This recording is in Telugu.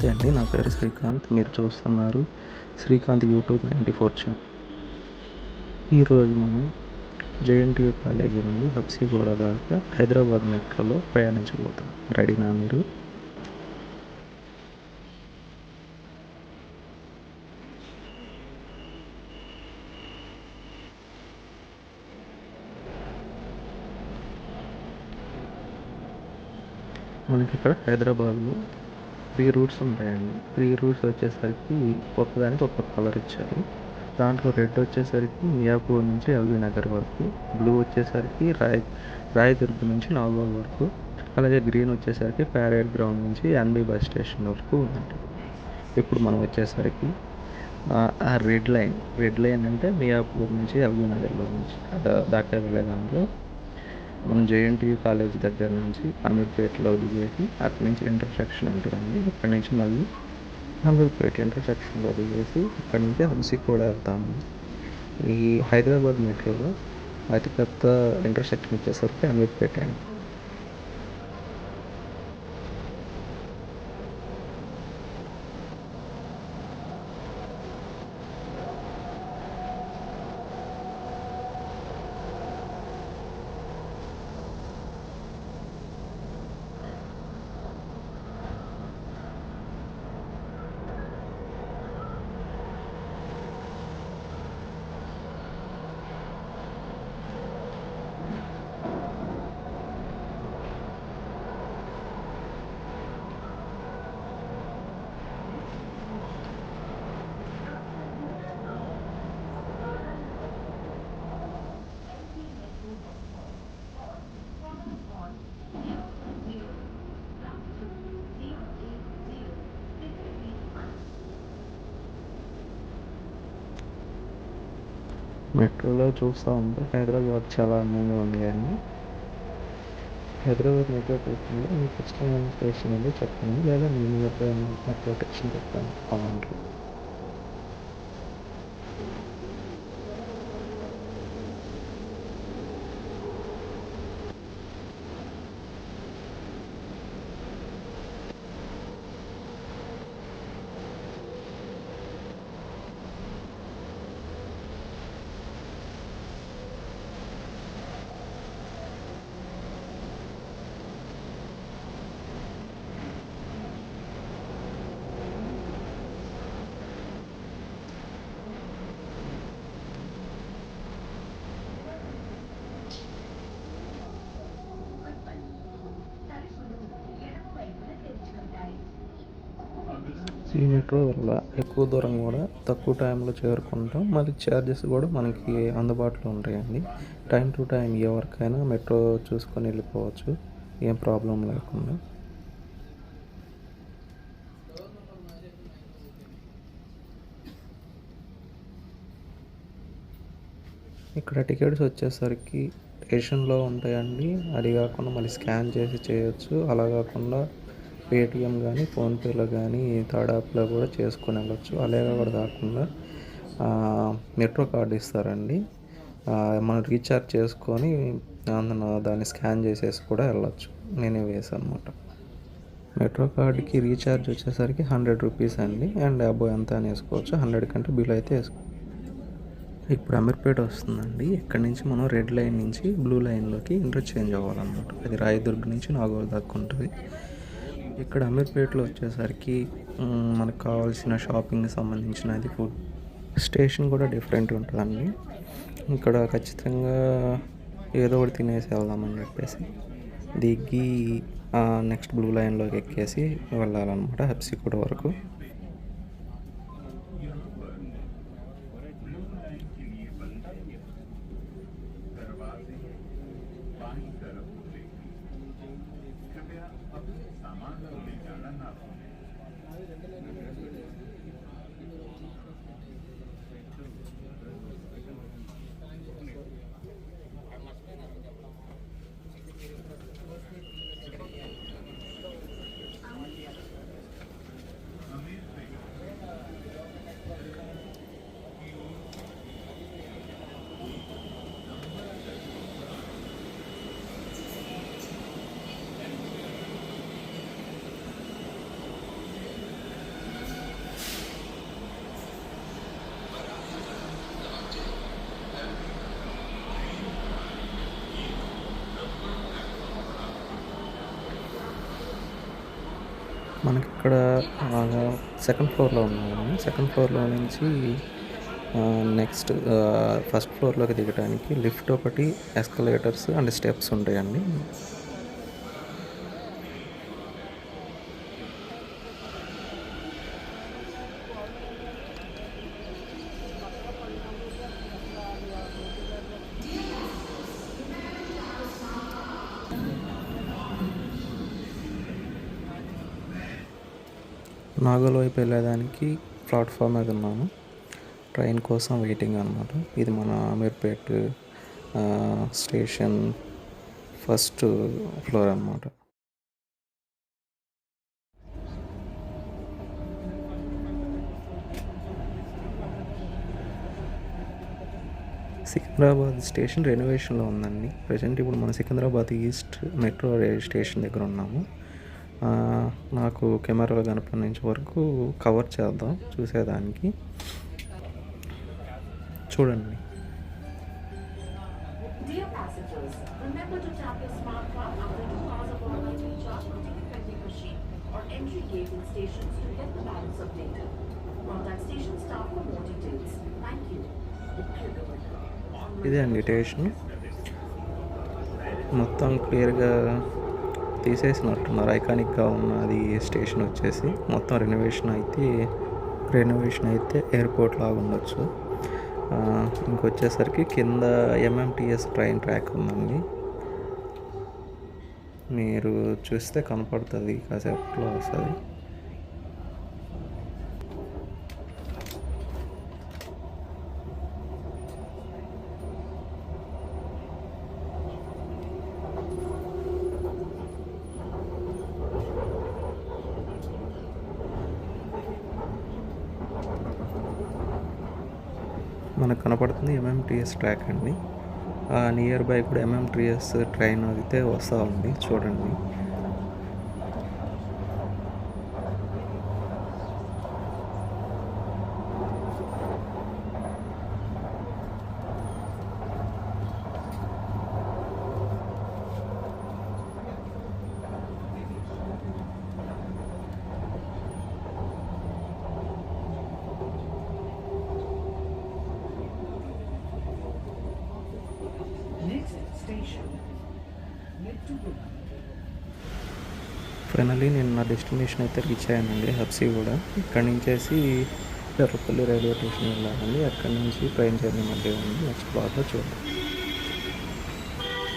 నమస్తే అండి. నా పేరు శ్రీకాంత్. మీరు చూస్తున్నారు శ్రీకాంత్ యూట్యూబ్ 94 ఛానల్. ఈరోజు మనం జేఎన్టీయూ కాలేజీ నుండి హబ్సిగూడ దాకా హైదరాబాద్ మెట్రోలో ప్రయాణించబోతాం. రెడీనా మీరు? మనకి ఇక్కడ హైదరాబాద్లో 3 రూట్స్ ఉంటాయండి. 3 రూట్స్ వచ్చేసరికి ఒక్కదానికి ఒక్కొక్క కలర్ ఇచ్చారు. దాంట్లో రెడ్ వచ్చేసరికి మియాపూర్ నుంచి ఎల్బీ నగర్ వరకు, బ్లూ వచ్చేసరికి రాయదుర్గ్ నుంచి నాగోల్ వరకు, అలాగే గ్రీన్ వచ్చేసరికి ప్యారేడ్ గ్రౌండ్ నుంచి ఎన్బి బస్ స్టేషన్ వరకు ఉందండి. ఇప్పుడు మనం వచ్చేసరికి ఆ రెడ్ లైన్ అంటే మియాపూర్ నుంచి ఎల్బీ నగర్లో నుంచి దాకా వెళ్ళే దాంట్లో మనం జేఎన్టీయూ కాలేజ్ దగ్గర నుంచి అమీర్పేటలో దిగేసి అక్కడి నుంచి ఇంటర్సెక్షన్ ఉంటుందండి. అక్కడి నుంచి మళ్ళీ అమీర్పేట ఇంటర్సెక్షన్లో దిగేసి అక్కడి నుంచి హంసి కూడా వెళ్తాము. ఈ హైదరాబాద్ మెట్రోలో అతిపెద్ద ఇంటర్సెక్షన్ వచ్చేసరికి అమీర్పేట అండి. మెట్రోలో చూస్తూ ఉంటే హైదరాబాద్ చాలా అందంగా ఉంది. కానీ హైదరాబాద్ మెట్రో స్టేషన్లో మీకు ఇష్టమైన స్టేషన్ ఏదో చెప్పండి, లేదా నేను ఎప్పుడైనా మెట్రో స్టేషన్ చెప్తాను కామెంట్లో. ఈ మెట్రో వల్ల ఎక్కువ దూరం కూడా తక్కువ టైంలో చేరుకుంటాం. మళ్ళీ ఛార్జెస్ కూడా మనకి అందుబాటులో ఉంటాయండి. టైం టు టైం ఎవరికైనా మెట్రో చూసుకొని వెళ్ళిపోవచ్చు, ఏం ప్రాబ్లం లేకుండా. ఇక్కడ టికెట్స్ వచ్చేసరికి స్టేషన్లో ఉంటాయండి. అది కాకుండా మళ్ళీ స్కాన్ చేసి చేయొచ్చు. అలా కాకుండా పేటిఎం కానీ ఫోన్పేలో కానీ థర్డ్ యాప్లో కూడా చేసుకొని వెళ్ళొచ్చు. అలాగే కూడా కాకుండా మెట్రో కార్డు ఇస్తారండి. మనం రీఛార్జ్ చేసుకొని దాన్ని స్కాన్ చేసేసి కూడా వెళ్ళొచ్చు. నేనే వేసాను అనమాట. మెట్రో కార్డుకి రీఛార్జ్ వచ్చేసరికి 100 రూపీస్ అండి. అండ్ అబోవ్ ఎంత అని వేసుకోవచ్చు. 100 కంటే బిల్ అయితే వేసుకోవచ్చు. ఇప్పుడు అమీర్పేట వస్తుందండి. ఇక్కడి నుంచి మనం రెడ్ లైన్ నుంచి బ్లూ లైన్లోకి ఇంటర్చేంజ్ అవ్వాలన్నమాట. అది రాయదుర్గ్ నుంచి నాగోల్ దాకా ఉంటుంది. ఇక్కడ అమీర్పేటలో వచ్చేసరికి మనకు కావాల్సిన షాపింగ్కి సంబంధించినది ఫుడ్ స్టేషన్ కూడా డిఫరెంట్ ఉంటుందండి. ఇక్కడ ఖచ్చితంగా ఏదో ఒకటి తినేసి వెళ్దామని చెప్పేసి దిగి నెక్స్ట్ బ్లూ లైన్లోకి ఎక్కేసి వెళ్ళాలన్నమాట హబ్సిగూడ వరకు. మనకిక్కడ సెకండ్ ఫ్లోర్‌లో ఉన్నామండి. సెకండ్ ఫ్లోర్‌లో నుంచి నెక్స్ట్ ఫస్ట్ ఫ్లోర్‌లోకి దిగటానికి లిఫ్ట్ ఒకటి, ఎస్కలేటర్స్ అండ్ స్టెప్స్ ఉంటాయండి. నాగోల్ వైపు వెళ్ళేదానికి ప్లాట్‌ఫామ్ మీద ఉన్నాము. ట్రైన్ కోసం వెయిటింగ్ అనమాట. ఇది మన అమీర్పేట్ స్టేషన్ ఫస్ట్ ఫ్లోర్ అనమాట. సికింద్రాబాద్ స్టేషన్ రెనోవేషన్‌లో ఉందండి. ప్రెజెంట్ ఇప్పుడు మన సికింద్రాబాద్ ఈస్ట్ మెట్రో స్టేషన్ దగ్గర ఉన్నాము. నాకు కెమెరాలో కనపడినంత వరకు కవర్ చేద్దాం చూసేదానికి. చూడండి. Dear passengers, remember to tap your smartphone after 2 hours of online recharge on ticket vending machine or entry gate in stations to get the balance updated. Contact station staff for more details. Thank you. ఇదే అండి స్టేషన్. మొత్తం క్లియర్గా తీసేసినట్టున్నారు. ఐకానిక్గా ఉన్నది స్టేషన్ వచ్చేసి. మొత్తం రెనోవేషన్ అయితే ఎయిర్పోర్ట్ లాగా ఉండొచ్చు. ఇంకొచ్చేసరికి కింద ఎంఎంటీఎస్ ట్రైన్ ట్రాక్ ఉందండి. మీరు చూస్తే కనపడుతుంది, కాసేపట్లో వస్తుంది. మనకు కనపడుతుంది ఎంఎంటీఎస్ ట్రాక్ అండి. నియర్ బై కూడా ఎంఎంటీఎస్ ట్రైన్ అయితే వస్తూ ఉంది, చూడండి. ఫైనల్లీ నేను నా డెస్టినేషన్ అయితే రీచ్ అయ్యానండి, హబ్సిగూడ. ఇక్కడి నుంచేసి ఎర్రపల్లి రైల్వే స్టేషన్ వెళ్ళాలండి. అక్కడి నుంచి ట్రైన్ జర్నీ మళ్ళీ ఉంది. నెక్స్ట్ బ్లాగ్లో చూద్దాం.